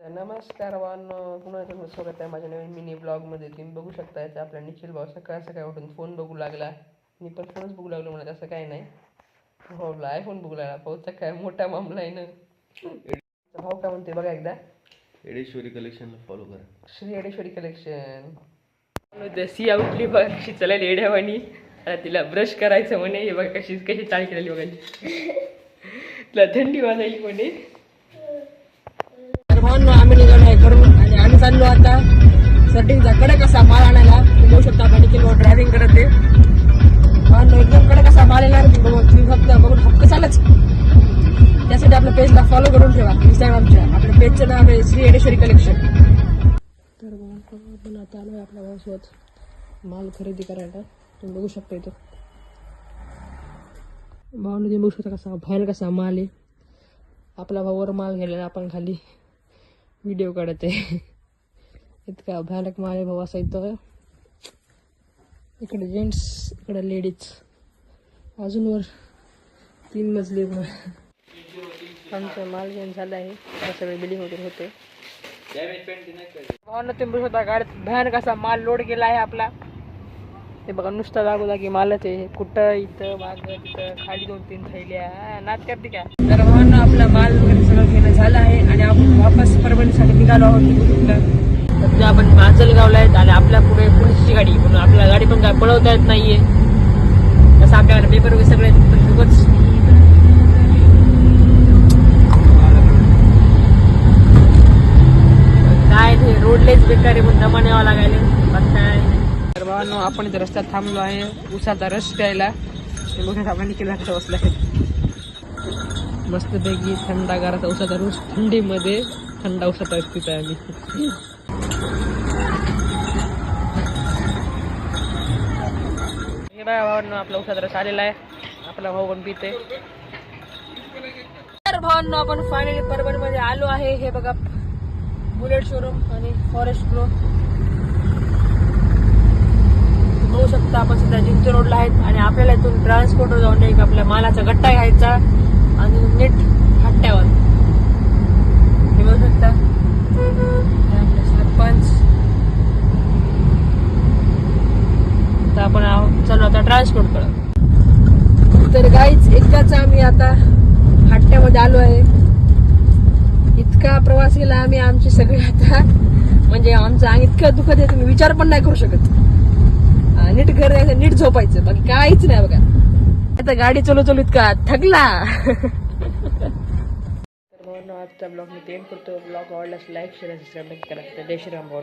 नमस्कार पुन्हा तुमचं स्वागत आहे माझ्या नवीन मिनी ब्लॉगमध्ये. तुम्ही बघू शकता ते आपला निखिल भाऊ सकाळ सकाळी उठून फोन बघू लागला. मी पण फोनच बघू लागलो म्हणत असं काही नाही. भाऊला आयफोन बघू लागला. भाऊचा काय मोठा मामला आहे ना. भाऊ काय म्हणते बघा एकदा. एडेश्वरी कलेक्शनला फॉलो करा. श्री एडेश्वरी कलेक्शन. सिया उठली बघ कशी चालायला येड्यावानी. आता तिला ब्रश करायचं म्हणे. हे बघा कशी कशी चाळी केलेली बघा. तिला थंडी वाजायली म्हणे. आम्ही निघालो आहे करून आणि आम्ही चाललो आता सेटिंगचा कडक असा माल आणायला. तुम्ही बघू शकता आपण निखिल ड्रायव्हिंग करत आहे. एकदम कडक असा माल येणार. तुम्ही फक्त बघून हक्क चालच. त्यासाठी आपल्या पेजला फॉलो करून ठेवा. इंस्टाग्रामच्या आपल्या पेजचं नाव आहे श्री एडेश्वरी कलेक्शन. तर आपण आता आलो आपल्या भावासोबत माल खरेदी करायला. तुम्ही बघू शकता इथं भावाने. तुम्ही बघू शकता कसा बाहेर कसा माल आहे. आपला भाऊवर माल घ्यायला आपण खाली व्हिडिओ काढते. इतका भयानक माल आहे भाऊ असा इथं. इकडे जेंट्स इकडे लेडीज. अजून वर 3 मजली आमचं माल घेऊन झालं आहे. सगळे बिलिंग वगैरे होते. भावांना तुम्ही बघू शकता गाडीत भयानक असा माल लोड केला आहे आपला. ते बघा नुसता दाखवला की मालच आहे. कुठं इथं मागं तिथं खाली 2-3 थैल्या नाच करते का. तर भावांना आपला माल वगैरे सगळं घेणं झालं आहे आणि आपण वापस परभणीसाठी निघालो आहोत. सध्या आपण माजलगावला आहेत आणि आपल्या पुढे पोलिसची गाडी. म्हणून आपल्या गाडी पण काय पळवता येत नाहीये. तसं आपल्याला पेपर वगैरे सगळे उगाच काय ते रोडलेच बेकार आहे. पण दमा न्यावा लागायला बाकी काय. तर भावांनो आपण इथे रस्त्यात थांबलो आहे उसाचा रस प्यायला. बघा आपण निखिल कसं बसला आहे. मस्तपैकी थंडागाराचा उसाचा रस थंडीमध्ये थंड उसाचा रस पित आहे आम्ही. हे बघा भावांनो आपला उसाचा रस आलेला आहे. आपला भाऊ पण पिते. तर भावांनो आपण फायनली परभणीमध्ये आलो आहे. हे बघा बुलेट शोरूम आणि फॉरेस्ट ग्रो. बघू शकता आपण सध्या जिंतूर रोडला आहेत आणि आपल्याला इथून ट्रान्सपोर्टवर जाऊन एक आपल्या मालाचा गट्टा घ्यायचा आणि नीट हट्ट्यावर. हे बघू शकता आपले सरपंच. तर आपण चालू आता ट्रान्सपोर्ट करत. तर गाईच एकदाच आम्ही आता हट्ट्यामध्ये आलो आहे. इतका प्रवास केला आम्ही. आमचे सगळे आता म्हणजे आमचं अंग इतकं दुखत आहे तुम्ही विचार पण नाही करू शकत. नीट घर जायचं नीट झोपायचं बाकी काहीच नाही बघा. आता गाडी चालू इतका थकला. तर आजचा ब्लॉग मी एंड करतो. ब्लॉग आवडल्यास लाईक शेअर सबस्क्राईब करा. जय श्रीराम भाऊ.